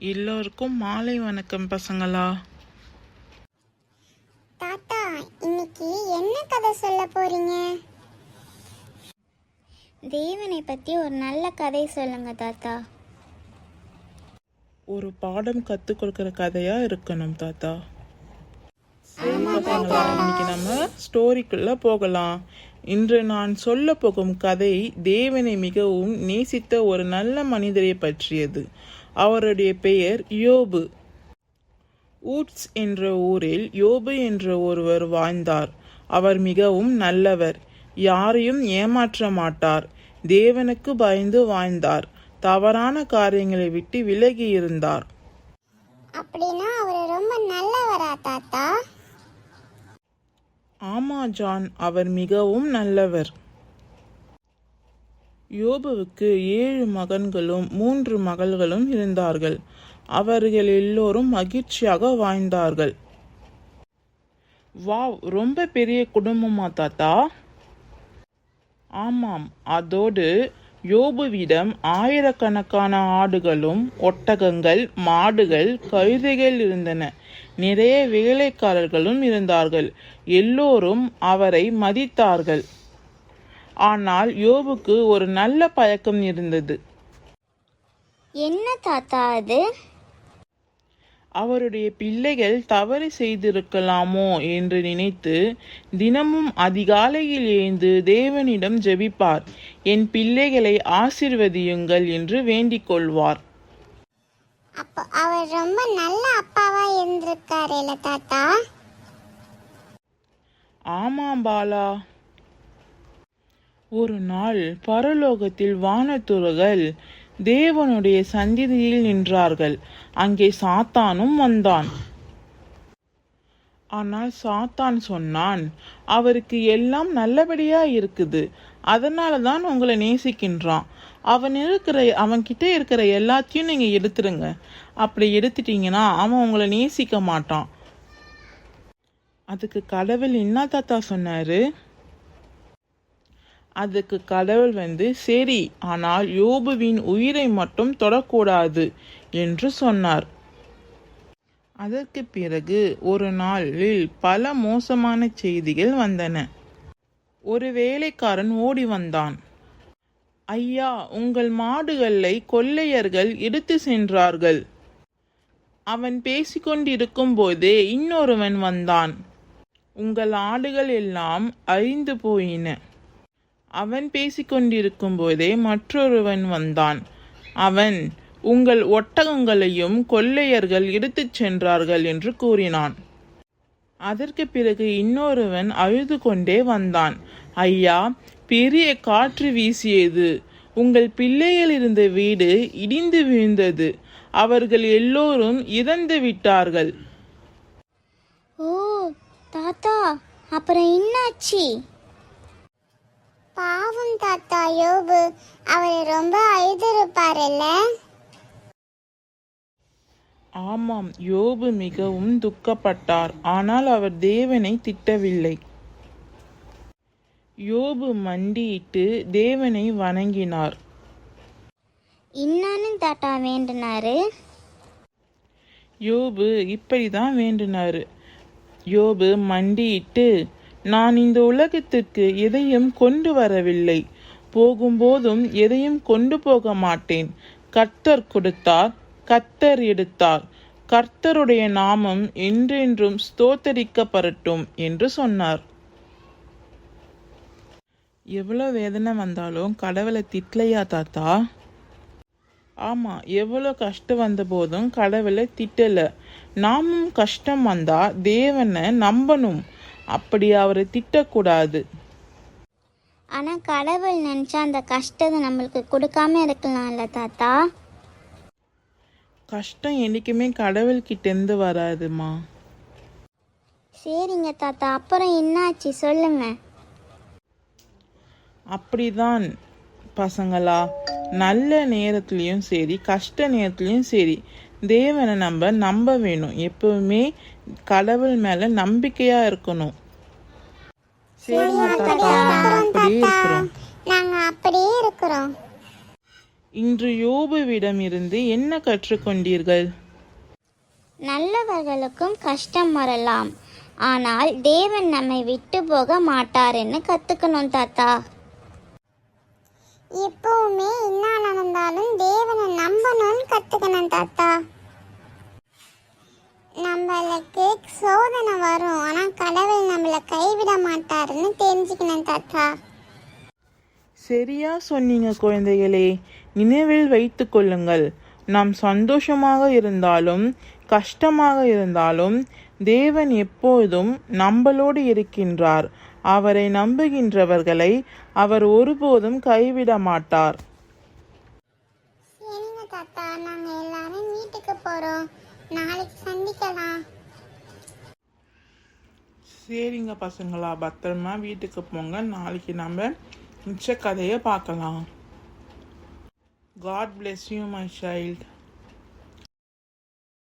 எல்லோருக்கும் மாலை வணக்கம் பசங்களா. தாத்தா, இன்னைக்கு என்ன கதை சொல்ல போறீங்க? தேவனை பற்றி ஒரு நல்ல கதை சொல்லுங்க தாத்தா. ஒரு பாடம் கற்றுக் கொடுக்குற கதையா இருக்கணும் தாத்தா. சரி பசங்களா, இன்னைக்கு நம்ம ஸ்டோரிக்குள்ள போகலாம். இன்று நான் சொல்ல போகும் கதை தேவனை மிகவும் நேசித்த ஒரு நல்ல மனிதரை பற்றியது. அவருடைய பெயர் யோபு. ஊட்ஸ் என்ற ஊரில் யோபு என்ற ஒருவர் வாழ்ந்தார். அவர் மிகவும் நல்லவர். யாரையும் ஏமாற்ற மாட்டார். தேவனுக்கு பயந்து வாழ்ந்தார். தவறான காரியங்களை விட்டு விலகி இருந்தார். அப்படின்னா அவர் ரொம்ப நல்லவரா தாத்தா? ஆமா ஜான், அவர் மிகவும் நல்லவர். யோபுவுக்கு 7 மகன்களும் 3 மகள்களும் இருந்தார்கள். அவர்கள் எல்லோரும் மகிழ்ச்சியாக வாழ்ந்தார்கள். வாவ், ரொம்ப பெரிய குடும்பமா தாத்தா? ஆமாம், அதோடு யோபுவிடம் ஆயிரக்கணக்கான ஆடுகளும் ஒட்டகங்கள், மாடுகள், கழுதைகள் இருந்தன. நிறைய வேலைக்காரர்களும் இருந்தார்கள். எல்லோரும் அவரை மதித்தார்கள். ஆனால் யோபுக்கு ஒரு நல்ல பழக்கம் இருந்தது. என்ன தாத்தா அது? அவருடைய பிள்ளைகள் தவறு செய்திருக்கலாமோ என்று நினைத்து தினமும் அதிகாலையில் எழுந்து தேவனிடம் ஜெபிப்பார். என் பிள்ளைகளை ஆசீர்வதியுங்கள் என்று வேண்டிக் கொள்வார். அப்போ அவர் ரொம்ப நல்ல அப்பாவா இருந்திருக்காருல்ல தாத்தா? ஆமாம் பாலா. ஒரு நாள் பரலோகத்தில் வானதூதர்கள் தேவனுடைய சந்நிதியில் நின்றார்கள். அங்கே சாத்தானும் வந்தான். ஆனால் சாத்தான் சொன்னான், அவருக்கு எல்லாம் நல்லபடியா இருக்குது, அதனால தான் உங்களை நேசிக்கின்றான். அவன்கிட்ட இருக்கிற எல்லாத்தையும் நீங்க எடுத்துருங்க. அப்படி எடுத்துட்டீங்கன்னா அவன் உங்களை நேசிக்க மாட்டான். அதுக்கு கடவுள் என்ன தாத்தா சொன்னாரு? அதுக்கு கடவுள் சரி, ஆனால் யோபுவின் உயிரை மட்டும் தொடக்கூடாது என்று சொன்னார். அதற்கு பிறகு ஒரு நாளில் பல மோசமான செய்திகள் வந்தன. ஒரு வேலைக்காரன் ஓடி வந்தான். ஐயா, உங்கள் மாடுகளை கொள்ளையர்கள் எடுத்து சென்றார்கள். அவன் பேசிக்கொண்டிருக்கும் போதே இன்னொருவன் வந்தான். உங்கள் ஆடுகள் எல்லாம் அழிந்து போயின. அவன் பேசிக்கொண்டிருக்கும் போதே மற்றொருவன் வந்தான். அவன், உங்கள் ஒட்டகங்களையும் கொள்ளையர்கள் எடுத்துச் சென்றார்கள் என்று கூறினான். அதற்கு பிறகு இன்னொருவன் அழுது கொண்டே வந்தான். ஐயா, பெரிய காற்று வீசியது. உங்கள் பிள்ளைகள் இருந்த வீடு இடிந்து விழுந்தது. அவர்கள் எல்லோரும் இறந்து விட்டார்கள். ஓ தாத்தா, அப்புறம் என்னாச்சு? பாவம் தாத்தா, யோபு அவர் ரொம்ப அழுதுருப்பாருல்ல? ஆமாம், யோபு மிகவும் துக்கப்பட்டார். ஆனால் அவர் தேவனை திட்டவில்லை. யோபு மண்டியிட்டு தேவனை வணங்கினார். இன்னான்னு தாத்தா வேண்டினாரு? யோபு இப்படிதான் வேண்டினாரு. யோபு மண்டியிட்டு, நான் இந்த உலகத்திற்கு எதையும் கொண்டு வரவில்லை, போகும்போதும் எதையும் கொண்டு போக மாட்டேன். கர்த்தர் கொடுத்தார், கர்த்தர் எடுத்தார். கர்த்தருடைய நாமம் என்றென்றும் ஸ்தோத்தரிக்கப்படட்டும் என்று சொன்னார். எவ்வளோ வேதனை வந்தாலும் கடவுளை திட்டலையா தாத்தா? ஆமா, எவ்வளோ கஷ்டம் வந்த போதும் கடவுளை திட்டல. நாமும் கஷ்டம் வந்தா தேவனை நம்பணும். அப்படி அவரை திட்டக்கூடாது. ஆனா கடவுள் நினைச்சா அந்த கஷ்டத்தை நம்மளுக்கு கொடுக்காம இருக்கலாம்ல தாத்தா? கஷ்டம் என்னைக்குமே கடவுள்கிட்ட இருந்து வராதுமா. சரிங்க தாத்தா, அப்புறம் என்னாச்சு சொல்லுங்க. அப்படிதான் பசங்களா, நல்ல நேரத்துலையும் சரி கஷ்ட நேரத்துலையும் சரி தேவனை நம்ம நம்ப வேணும். எப்பவுமே கடவுள் மேல நம்பிக்கையா இருக்கணும். சரிங்க தாத்தா, அப்படியே இருக்கிறோம். நாங்க அப்படியே இருக்கிறோம். இன்று யோபுவிடமிருந்து என்ன கற்றுக்கொண்டீர்கள்? நல்லவர்களுக்கும் கஷ்டம் வரலாம், ஆனால் தேவன் நம்மை விட்டு போக மாட்டாருன்னு கற்றுக்கணும் தாத்தா. எப்பவுமே என்ன நடந்தாலும் தேவனை நம்பணும்னு கத்துக்கணும் தாத்தா. நம்மளுக்கு சோதனை வரும், ஆனா கடவுள் நம்மளை கைவிட மாட்டாருன்னு தெரிஞ்சுக்கணும் தாத்தா. சரியா சொன்னீங்க குழந்தைகளே. நினைவில் வைத்துக் கொள்ளுங்கள், நாம் சந்தோஷமாக இருந்தாலும் கஷ்டமாக இருந்தாலும் தேவன் எப்போதும் நம்மளோடு இருக்கின்றார். அவரை நம்புகின்றவர்களை அவர் ஒருபோதும் கைவிட மாட்டார். சரிங்க தாத்தா, நாங்க எல்லாரும் வீட்டுக்கு போறோம். நாளைக்கு சந்திக்கலாம். சரிங்க பசங்களா, பத்திரமா வீட்டுக்கு போங்க. நாளைக்கு நம்ம மிச்ச கதையை பார்க்கலாம். God bless you, my child.